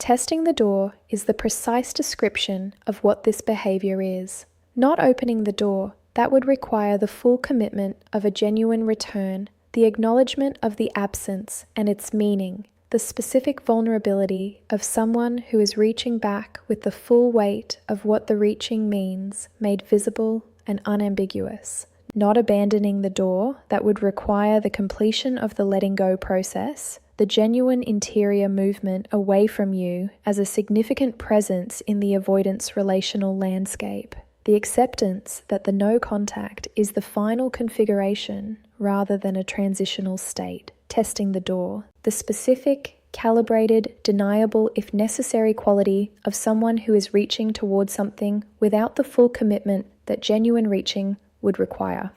Testing the door is the precise description of what this behavior is. Not opening the door, that would require the full commitment of a genuine return, the acknowledgement of the absence and its meaning, the specific vulnerability of someone who is reaching back with the full weight of what the reaching means, made visible and unambiguous. Not abandoning the door, that would require the completion of the letting go process, the genuine interior movement away from you as a significant presence in the avoidance relational landscape. The acceptance that the no contact is the final configuration rather than a transitional state. Testing the door. The specific, calibrated, deniable if necessary quality of someone who is reaching towards something without the full commitment that genuine reaching would require.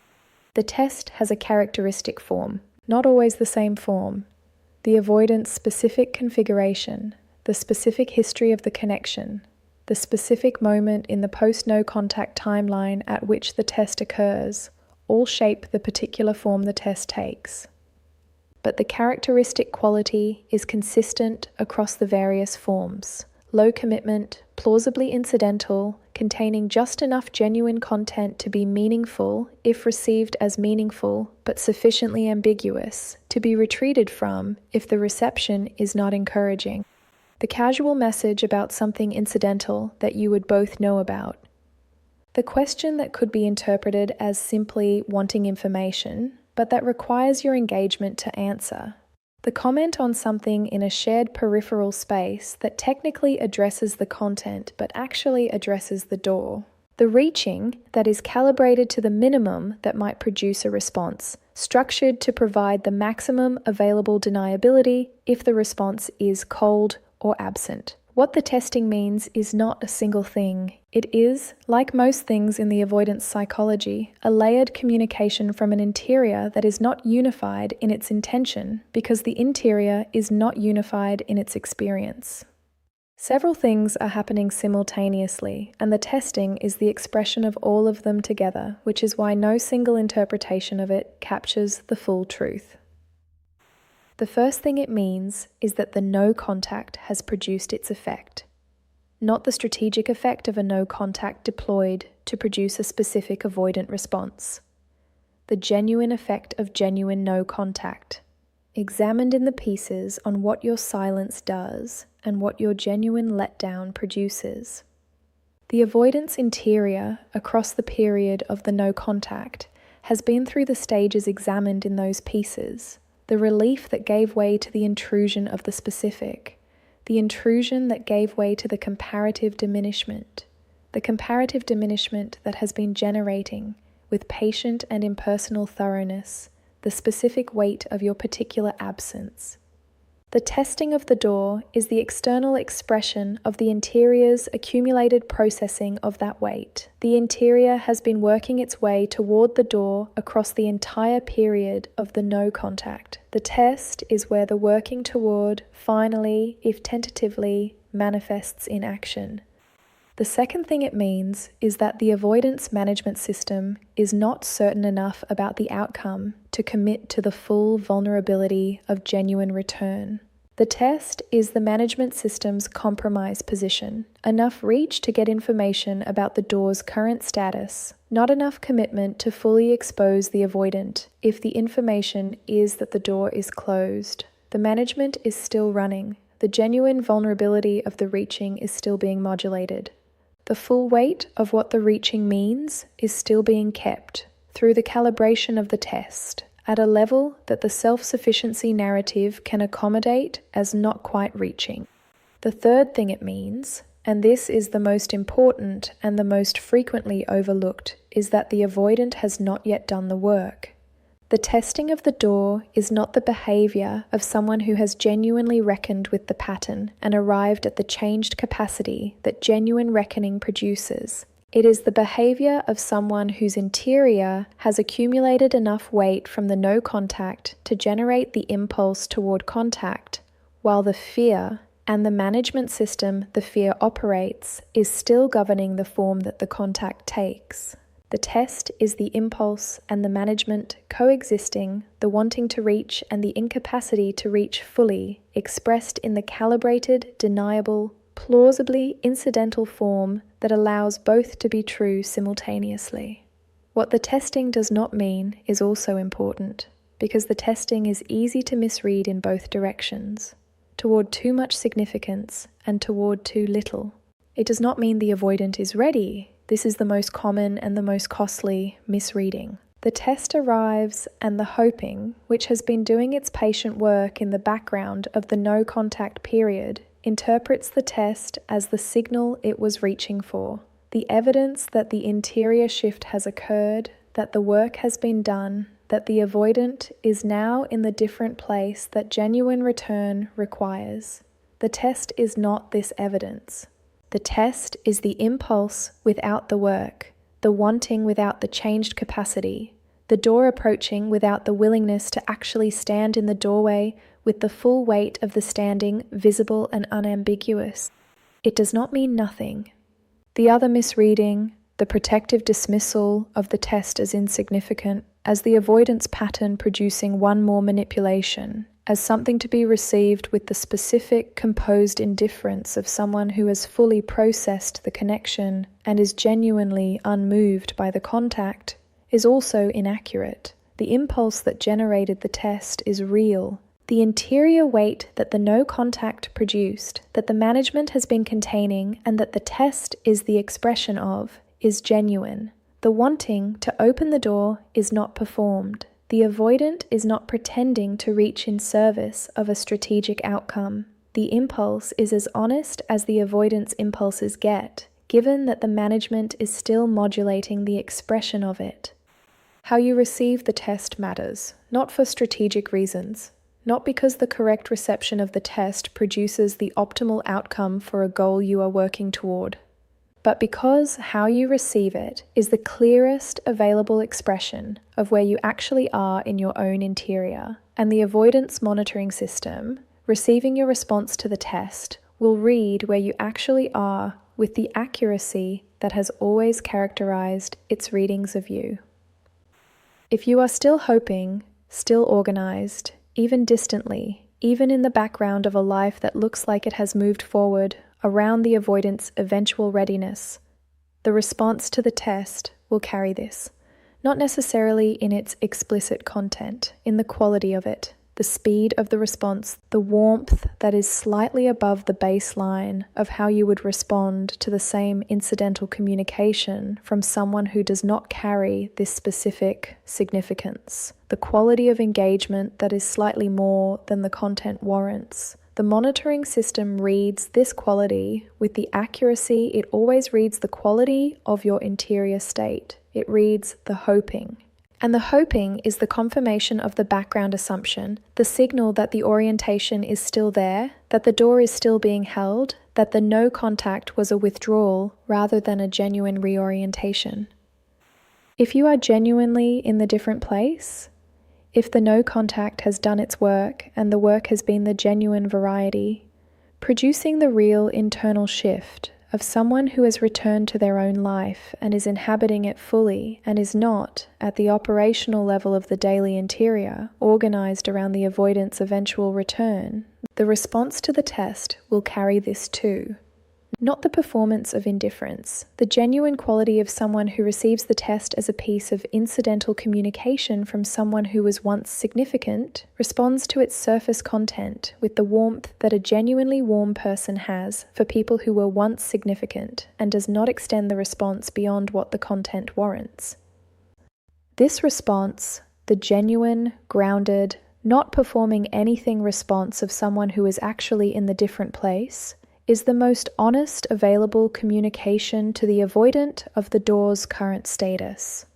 The test has a characteristic form, not always the same form. The avoidance specific configuration, the specific history of the connection, the specific moment in the post-no contact timeline at which the test occurs, all shape the particular form the test takes. But the characteristic quality is consistent across the various forms. Low commitment, plausibly incidental, containing just enough genuine content to be meaningful if received as meaningful, but sufficiently ambiguous to be retreated from if the reception is not encouraging. The casual message about something incidental that you would both know about. The question that could be interpreted as simply wanting information, but that requires your engagement to answer. The comment on something in a shared peripheral space that technically addresses the content but actually addresses the door. The reaching that is calibrated to the minimum that might produce a response, structured to provide the maximum available deniability if the response is cold or absent. What the testing means is not a single thing. It is, like most things in the avoidance psychology, a layered communication from an interior that is not unified in its intention because the interior is not unified in its experience. Several things are happening simultaneously, and the testing is the expression of all of them together, which is why no single interpretation of it captures the full truth. The first thing it means is that the no contact has produced its effect, not the strategic effect of a no contact deployed to produce a specific avoidant response. The genuine effect of genuine no contact, examined in the pieces on what your silence does and what your genuine letdown produces. The avoidance interior across the period of the no contact has been through the stages examined in those pieces. The relief that gave way to the intrusion of the specific, the intrusion that gave way to the comparative diminishment that has been generating, with patient and impersonal thoroughness, the specific weight of your particular absence. The testing of the door is the external expression of the interior's accumulated processing of that weight. The interior has been working its way toward the door across the entire period of the no contact. The test is where the working toward finally, if tentatively, manifests in action. The second thing it means is that the avoidance management system is not certain enough about the outcome to commit to the full vulnerability of genuine return. The test is the management system's compromise position, enough reach to get information about the door's current status, not enough commitment to fully expose the avoidant if the information is that the door is closed. The management is still running. The genuine vulnerability of the reaching is still being modulated. The full weight of what the reaching means is still being kept through the calibration of the test at a level that the self-sufficiency narrative can accommodate as not quite reaching. The third thing it means, and this is the most important and the most frequently overlooked, is that the avoidant has not yet done the work. The testing of the door is not the behavior of someone who has genuinely reckoned with the pattern and arrived at the changed capacity that genuine reckoning produces. It is the behavior of someone whose interior has accumulated enough weight from the no contact to generate the impulse toward contact, while the fear and the management system the fear operates is still governing the form that the contact takes. The test is the impulse and the management coexisting, the wanting to reach and the incapacity to reach fully, expressed in the calibrated, deniable, plausibly incidental form that allows both to be true simultaneously. What the testing does not mean is also important, because the testing is easy to misread in both directions, toward too much significance and toward too little. It does not mean the avoidant is ready. This is the most common and the most costly misreading. The test arrives and the hoping, which has been doing its patient work in the background of the no contact period, interprets the test as the signal it was reaching for, the evidence that the interior shift has occurred, that the work has been done, that the avoidant is now in the different place that genuine return requires. The test is not this evidence. The test is the impulse without the work, the wanting without the changed capacity, the door approaching without the willingness to actually stand in the doorway with the full weight of the standing visible and unambiguous. It does not mean nothing. The other misreading, the protective dismissal of the test as insignificant, as the avoidance pattern producing one more manipulation, as something to be received with the specific, composed indifference of someone who has fully processed the connection and is genuinely unmoved by the contact, is also inaccurate. The impulse that generated the test is real. The interior weight that the no contact produced, that the management has been containing and that the test is the expression of, is genuine. The wanting to open the door is not performed. The avoidant is not pretending to reach in service of a strategic outcome. The impulse is as honest as the avoidance impulses get, given that the management is still modulating the expression of it. How you receive the test matters, not for strategic reasons, not because the correct reception of the test produces the optimal outcome for a goal you are working toward, but because how you receive it is the clearest available expression of where you actually are in your own interior, and the avoidance monitoring system, receiving your response to the test, will read where you actually are with the accuracy that has always characterized its readings of you. If you are still hoping, still organized, even distantly, even in the background of a life that looks like it has moved forward around the avoidant's eventual readiness, the response to the test will carry this, not necessarily in its explicit content, in the quality of it, the speed of the response, the warmth that is slightly above the baseline of how you would respond to the same incidental communication from someone who does not carry this specific significance, the quality of engagement that is slightly more than the content warrants. The monitoring system reads this quality with the accuracy it always reads the quality of your interior state. It reads the hoping. And the hoping is the confirmation of the background assumption, the signal that the orientation is still there, that the door is still being held, that the no contact was a withdrawal rather than a genuine reorientation. If you are genuinely in the different place, if the no contact has done its work and the work has been the genuine variety, producing the real internal shift of someone who has returned to their own life and is inhabiting it fully and is not, at the operational level of the daily interior, organized around the avoidance eventual return, the response to the test will carry this too. Not the performance of indifference, the genuine quality of someone who receives the test as a piece of incidental communication from someone who was once significant, responds to its surface content with the warmth that a genuinely warm person has for people who were once significant, and does not extend the response beyond what the content warrants. This response, the genuine, grounded, not performing anything response of someone who is actually in the different place, is the most honest available communication to the avoidant of the door's current status.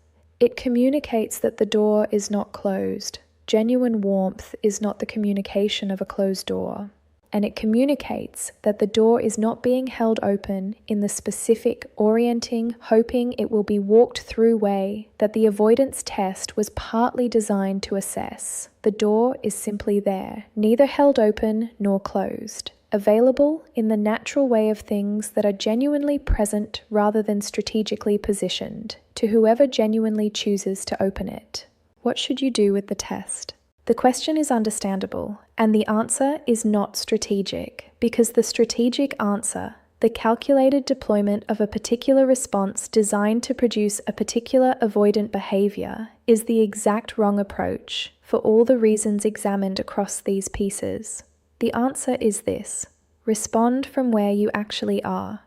It communicates that the door is not closed. Genuine warmth is not the communication of a closed door. And it communicates that the door is not being held open in the specific orienting, hoping it will be walked through way that the avoidance test was partly designed to assess. The door is simply there, neither held open nor closed. available in the natural way of things that are genuinely present rather than strategically positioned, to whoever genuinely chooses to open it. What should you do with the test? The question is understandable, and the answer is not strategic, because the strategic answer, the calculated deployment of a particular response designed to produce a particular avoidant behavior, is the exact wrong approach for all the reasons examined across these pieces. The answer is this: respond from where you actually are.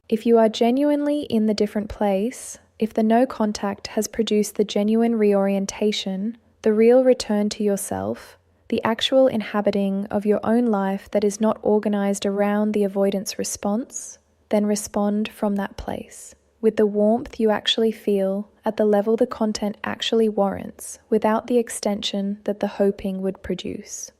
If you are genuinely in the different place, if the no contact has produced the genuine reorientation, the real return to yourself, the actual inhabiting of your own life that is not organized around the avoidance response, then respond from that place, with the warmth you actually feel at the level the content actually warrants, without the extension that the hoping would produce.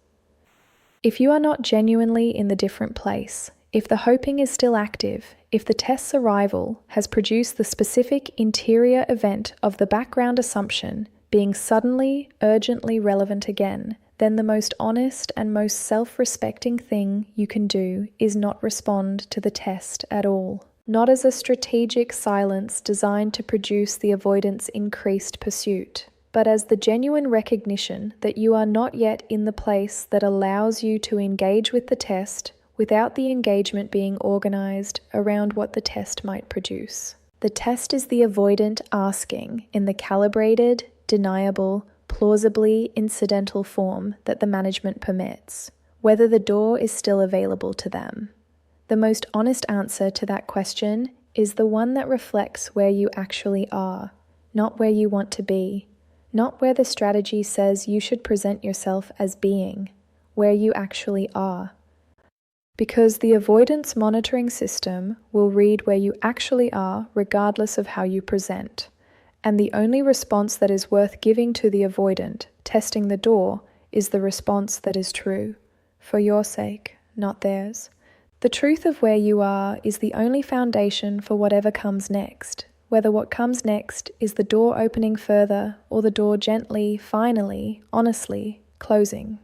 If you are not genuinely in the different place, if the hoping is still active, if the test's arrival has produced the specific interior event of the background assumption being suddenly, urgently relevant again, then the most honest and most self-respecting thing you can do is not respond to the test at all. Not as a strategic silence designed to produce the avoidance increased pursuit, but as the genuine recognition that you are not yet in the place that allows you to engage with the test without the engagement being organized around what the test might produce. The test is the avoidant asking in the calibrated, deniable, plausibly incidental form that the management permits, whether the door is still available to them. The most honest answer to that question is the one that reflects where you actually are, not where you want to be, not where the strategy says you should present yourself as being, where you actually are. Because the avoidance monitoring system will read where you actually are regardless of how you present. And the only response that is worth giving to the avoidant, testing the door, is the response that is true, for your sake, not theirs. The truth of where you are is the only foundation for whatever comes next, whether what comes next is the door opening further or the door gently, finally, honestly, closing.